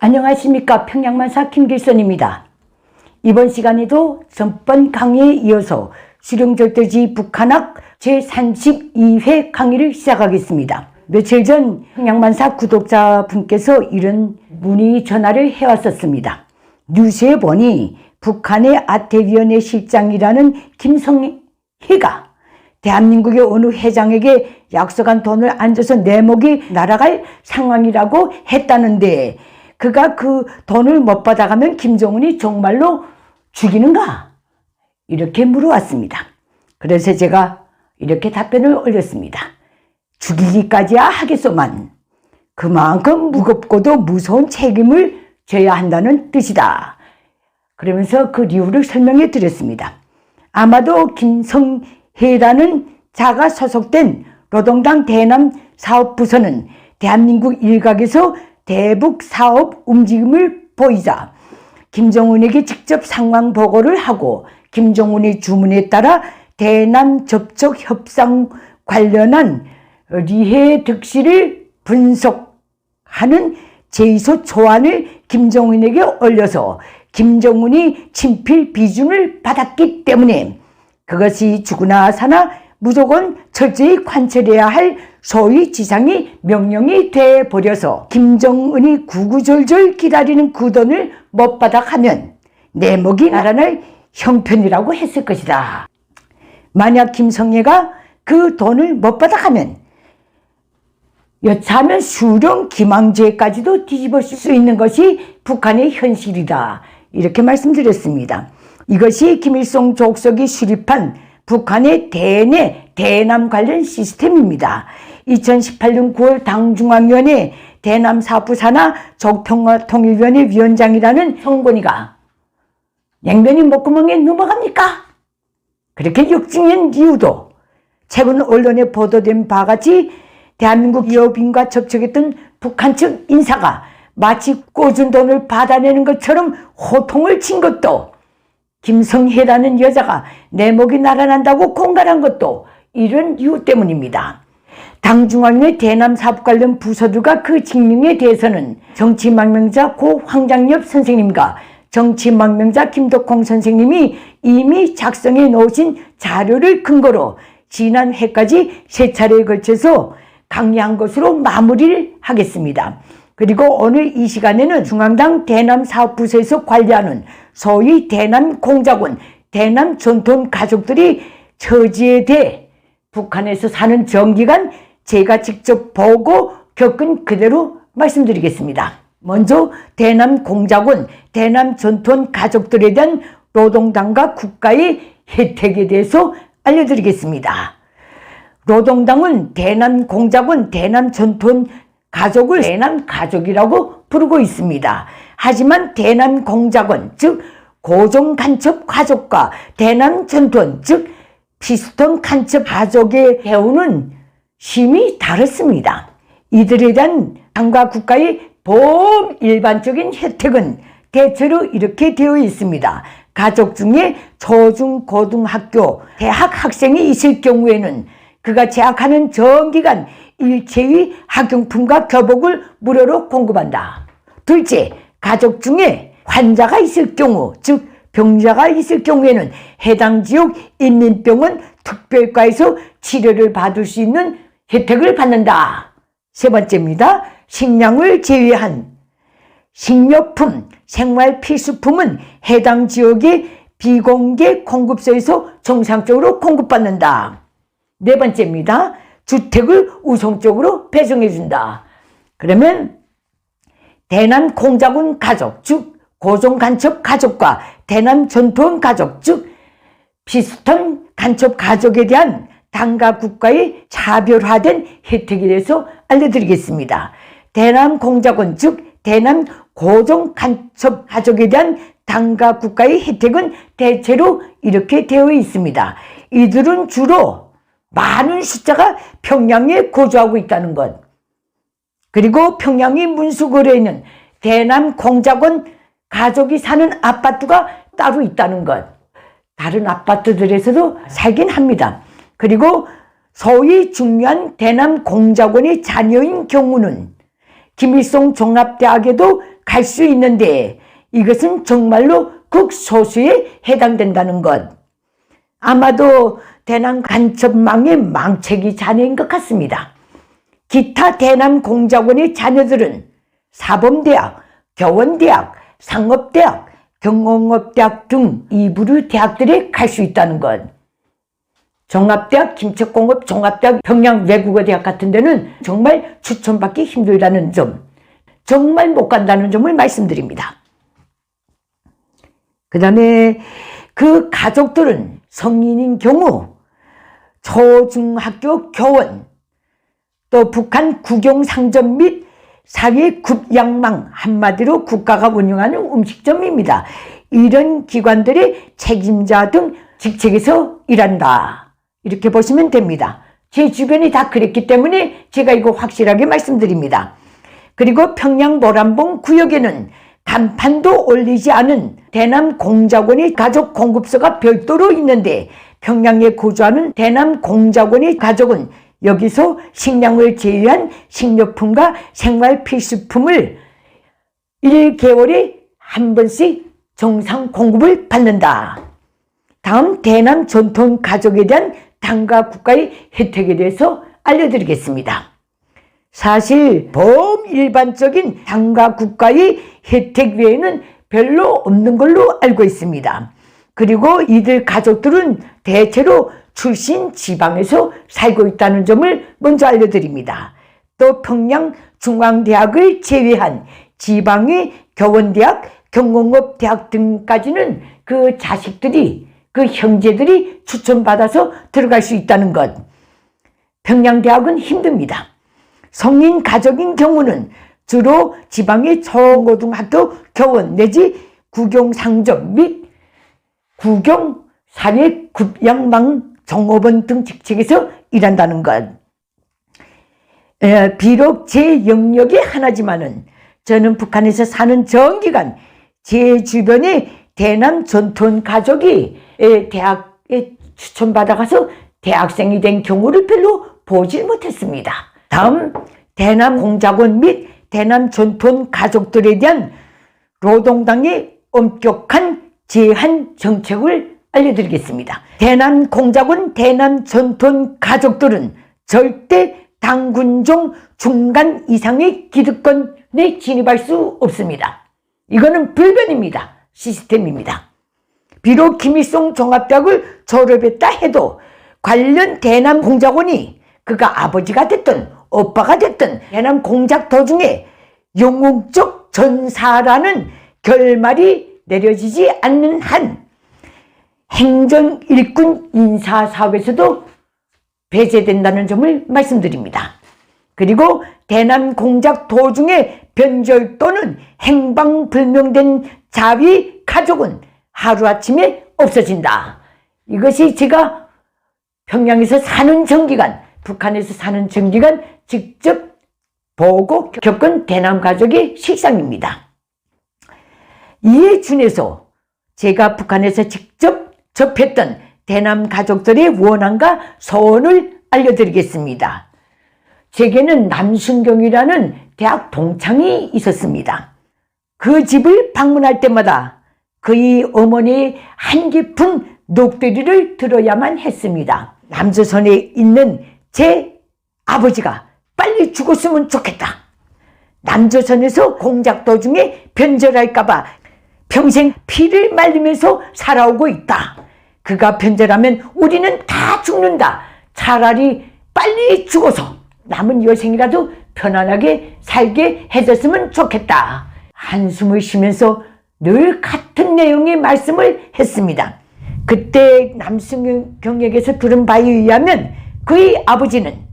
안녕하십니까. 평양만사 김길선입니다. 이번 시간에도 전번 강의에 이어서 수령절도지 북한학 제32회 강의를 시작하겠습니다. 며칠 전 평양만사 구독자분께서 이런 문의 전화를 해왔었습니다. 뉴스에 보니 북한의 아태위원회 실장이라는 김성희가 대한민국의 어느 회장에게 약속한 돈을 안 줘서 내 목이 날아갈 상황이라고 했다는데 그가 그 돈을 못 받아가면 김정은이 정말로 죽이는가? 이렇게 물어왔습니다. 그래서 제가 이렇게 답변을 올렸습니다. 죽이기까지야 하겠소만 그만큼 무겁고도 무서운 책임을 져야 한다는 뜻이다. 그러면서 그 이유를 설명해 드렸습니다. 아마도 김성혜라는 자가 소속된 노동당 대남 사업부서는 대한민국 일각에서 대북 사업 움직임을 보이자 김정은에게 직접 상황 보고를 하고 김정은의 주문에 따라 대남 접촉 협상 관련한 리해 득실을 분석하는 제의서 초안을 김정은에게 올려서 김정은이 친필 비준을 받았기 때문에 그것이 죽으나 사나 무조건 철저히 관철해야 할 소위 지상이 명령이 돼버려서 김정은이 구구절절 기다리는 그 돈을 못 받아가면 내 목이 날아날 형편이라고 했을 것이다. 만약 김성애가 그 돈을 못 받아가면 여차하면 수령 기망죄까지도 뒤집어 쓸 수 있는 것이 북한의 현실이다. 이렇게 말씀드렸습니다. 이것이 김일성 족속이 수립한 북한의 대내 대남 관련 시스템입니다. 2018년 9월 당중앙위원회 대남사업부 산하 적평화통일위원회 위원장이라는 성곤이가 냉면이 목구멍에 넘어갑니까? 그렇게 역증한 이유도 최근 언론에 보도된 바와 같이 대한민국 기업인과 접촉했던 북한 측 인사가 마치 꿔준 돈을 받아내는 것처럼 호통을 친 것도 김성혜라는 여자가 내 목이 날아난다고 공갈한 것도 이런 이유 때문입니다. 당중앙위원회 대남사업 관련 부서들과 그 직능에 대해서는 정치망명자 고 황장엽 선생님과 정치망명자 김덕홍 선생님이 이미 작성해 놓으신 자료를 근거로 지난 회까지 3차례에 걸쳐서 강의한 것으로 마무리를 하겠습니다. 그리고 오늘 이 시간에는 중앙당 대남사업부서에서 관리하는 소위 대남공작원, 대남전통 가족들이 처지에 대해 북한에서 사는 정기간 제가 직접 보고 겪은 그대로 말씀드리겠습니다. 먼저 대남공작원, 대남전통 가족들에 대한 노동당과 국가의 혜택에 대해서 알려드리겠습니다. 노동당은 대남공작원, 대남전통 가족을 대남가족이라고 부르고 있습니다. 하지만 대남공작원, 즉 고종간첩 가족과 대남전통, 즉 피스톤 간첩 가족의 대우는 심히 다릅니다. 이들에 대한 당과 국가의 범일반적인 혜택은 대체로 이렇게 되어 있습니다. 가족 중에 초중 고등학교, 대학 학생이 있을 경우에는 그가 재학하는 전기간 일체의 학용품과 교복을 무료로 공급한다. 둘째, 가족 중에 환자가 있을 경우, 즉 병자가 있을 경우에는 해당 지역 인민병원 특별과에서 치료를 받을 수 있는 혜택을 받는다. 세 번째입니다. 식량을 제외한 식료품, 생활 필수품은 해당 지역의 비공개 공급소에서 정상적으로 공급받는다. 네 번째입니다. 주택을 우선적으로 배정해준다. 그러면 대남공작원 가족, 즉 고종간첩 가족과 대남전통 가족, 즉 피스톤 간첩 가족에 대한 당과 국가의 차별화된 혜택에 대해서 알려드리겠습니다. 대남공작원, 즉 대남고종간첩 가족에 대한 당과 국가의 혜택은 대체로 이렇게 되어 있습니다. 이들은 주로 많은 숫자가 평양에 거주하고 있다는 것, 그리고 평양의 문수거래에는 대남공작원 가족이 사는 아파트가 따로 있다는 것, 다른 아파트들에서도 살긴 합니다. 그리고 소위 중요한 대남공작원의 자녀인 경우는 김일성 종합대학에도 갈 수 있는데 이것은 정말로 극소수에 해당된다는 것. 아마도 대남 간첩망의 망책이 자녀인 것 같습니다. 기타 대남 공작원의 자녀들은 사범대학, 교원대학, 상업대학, 경공업대학 등 이부류 대학들에 갈 수 있다는 것. 종합대학, 김책공업, 종합대학, 평양 외국어대학 같은 데는 정말 추천받기 힘들다는 점, 정말 못 간다는 점을 말씀드립니다. 그 다음에 그 가족들은 성인인 경우 초중학교 교원, 또 북한 국영상점 및 사회급양망, 한마디로 국가가 운영하는 음식점입니다. 이런 기관들의 책임자 등 직책에서 일한다. 이렇게 보시면 됩니다. 제 주변이 다 그랬기 때문에 제가 이거 확실하게 말씀드립니다. 그리고 평양 모란봉 구역에는 간판도 올리지 않은 대남 공작원의 가족 공급소가 별도로 있는데 평양에 거주하는 대남 공작원의 가족은 여기서 식량을 제외한 식료품과 생활 필수품을 1개월에 한 번씩 정상 공급을 받는다. 다음 대남 전통 가족에 대한 당과 국가의 혜택에 대해서 알려드리겠습니다. 사실 범일반적인 당과 국가의 혜택 외에는 별로 없는 걸로 알고 있습니다. 그리고 이들 가족들은 대체로 출신 지방에서 살고 있다는 점을 먼저 알려드립니다. 또 평양중앙대학을 제외한 지방의 교원대학, 경공업대학 등까지는 그 자식들이, 그 형제들이 추천받아서 들어갈 수 있다는 것. 평양대학은 힘듭니다. 성인 가족인 경우는 주로 지방의 초고등학교 교원 내지 국영상점 및 국영사회급양망 종업원 등 직책에서 일한다는 것. 비록 제 영역이 하나지만은 저는 북한에서 사는 전기간 제 주변에 대남 전통 가족이 대학에 추천받아가서 대학생이 된 경우를 별로 보질 못했습니다. 다음 대남 공작원 및 대남 전통 가족들에 대한 노동당의 엄격한 제한 정책을 알려드리겠습니다. 대남 공작원, 대남 전통 가족들은 절대 당군종 중간 이상의 기득권에 진입할 수 없습니다. 이거는 불변입니다. 시스템입니다. 비록 김일성 종합대학을 졸업했다 해도 관련 대남 공작원이 그가 아버지가 됐든 오빠가 됐든 대남 공작 도중에 영웅적 전사라는 결말이 내려지지 않는 한 행정 일꾼 인사사업에서도 배제된다는 점을 말씀드립니다. 그리고 대남 공작 도중에 변절 또는 행방불명된 자위 가족은 하루아침에 없어진다. 이것이 제가 평양에서 사는 전기간, 북한에서 사는 전기간 직접 보고 겪은 대남 가족의 실상입니다. 이에 준해서 제가 북한에서 직접 접했던 대남 가족들의 원한과 소원을 알려드리겠습니다. 제게는 남순경이라는 대학 동창이 있었습니다. 그 집을 방문할 때마다 그의 어머니의 한깊은 녹두리를 들어야만 했습니다. 남조선에 있는 제 아버지가 빨리 죽었으면 좋겠다. 남조선에서 공작 도중에 변절할까봐 평생 피를 말리면서 살아오고 있다. 그가 변절하면 우리는 다 죽는다. 차라리 빨리 죽어서 남은 여생이라도 편안하게 살게 해줬으면 좋겠다. 한숨을 쉬면서 늘 같은 내용의 말씀을 했습니다. 그때 남순경에게서 들은 바에 의하면 그의 아버지는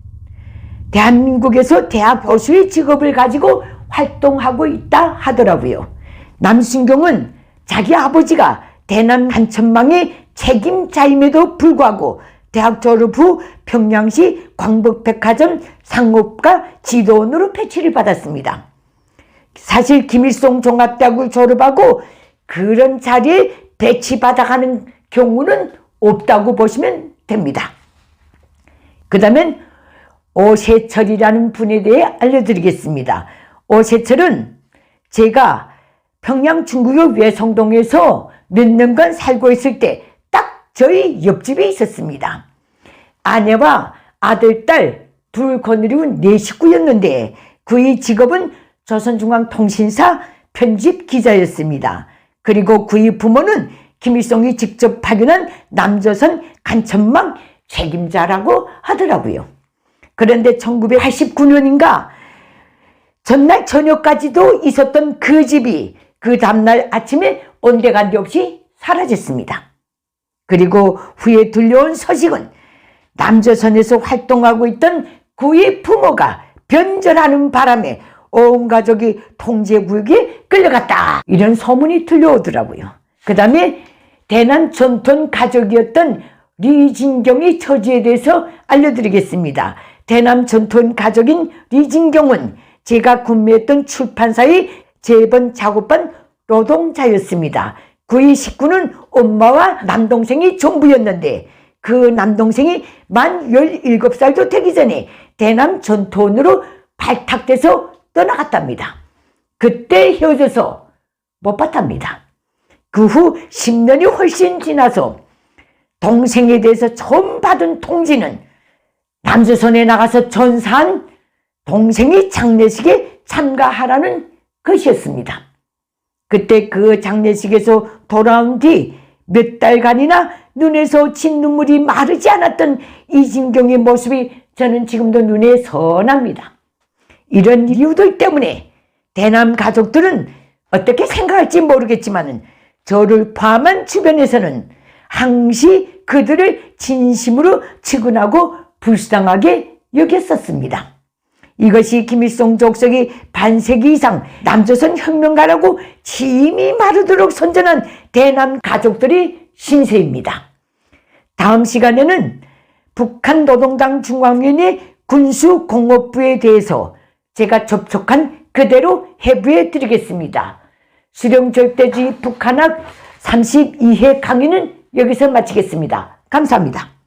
대한민국에서 대학 교수의 직업을 가지고 활동하고 있다 하더라고요. 남순경은 자기 아버지가 대남 간첩망의 책임자임에도 불구하고 대학 졸업 후 평양시 광복백화점 상업과 지도원으로 배치를 받았습니다. 사실 김일성 종합대학을 졸업하고 그런 자리에 배치받아가는 경우는 없다고 보시면 됩니다. 그 다음에 오세철이라는 분에 대해 알려드리겠습니다. 오세철은 제가 평양 중구역 외성동에서 몇 년간 살고 있을 때 딱 저희 옆집에 있었습니다. 아내와 아들, 딸 둘 거느리고 4식구였는데 그의 직업은 조선중앙통신사 편집 기자였습니다. 그리고 그의 부모는 김일성이 직접 파견한 남조선 간첩망 책임자라고 하더라고요. 그런데 1989년인가 전날 저녁까지도 있었던 그 집이 그 다음날 아침에 온데간데 없이 사라졌습니다. 그리고 후에 들려온 소식은 남조선에서 활동하고 있던 그의 부모가 변절하는 바람에 온 가족이 통제구역에 끌려갔다, 이런 소문이 들려오더라고요. 그 다음에 대남 전통 가족이었던 리진경의 처지에 대해서 알려드리겠습니다. 대남 전통 가족인 리진경은 제가 근무했던 출판사의 재번 작업반 노동자였습니다. 그의 식구는 엄마와 남동생이 전부였는데 그 남동생이 만 17살도 되기 전에 대남 전통으로 발탁돼서 떠나갔답니다. 그때 헤어져서 못 봤답니다. 그 후 10년이 훨씬 지나서 동생에 대해서 처음 받은 통지는 남조선에 나가서 전사한 동생이 장례식에 참가하라는 것이었습니다. 그때 그 장례식에서 돌아온 뒤 몇 달간이나 눈에서 진 눈물이 마르지 않았던 이진경의 모습이 저는 지금도 눈에 선합니다. 이런 이유들 때문에 대남 가족들은 어떻게 생각할지 모르겠지만 저를 포함한 주변에서는 항시 그들을 진심으로 측은하고 불쌍하게 여겼었습니다. 이것이 김일성 족속이 반세기 이상 남조선 혁명가라고 침이 마르도록 선전한 대남 가족들의 신세입니다. 다음 시간에는 북한 노동당 중앙위원회 군수공업부에 대해서 제가 접촉한 그대로 해부해 드리겠습니다. 수령절대주의 북한학 32회 강의는 여기서 마치겠습니다. 감사합니다.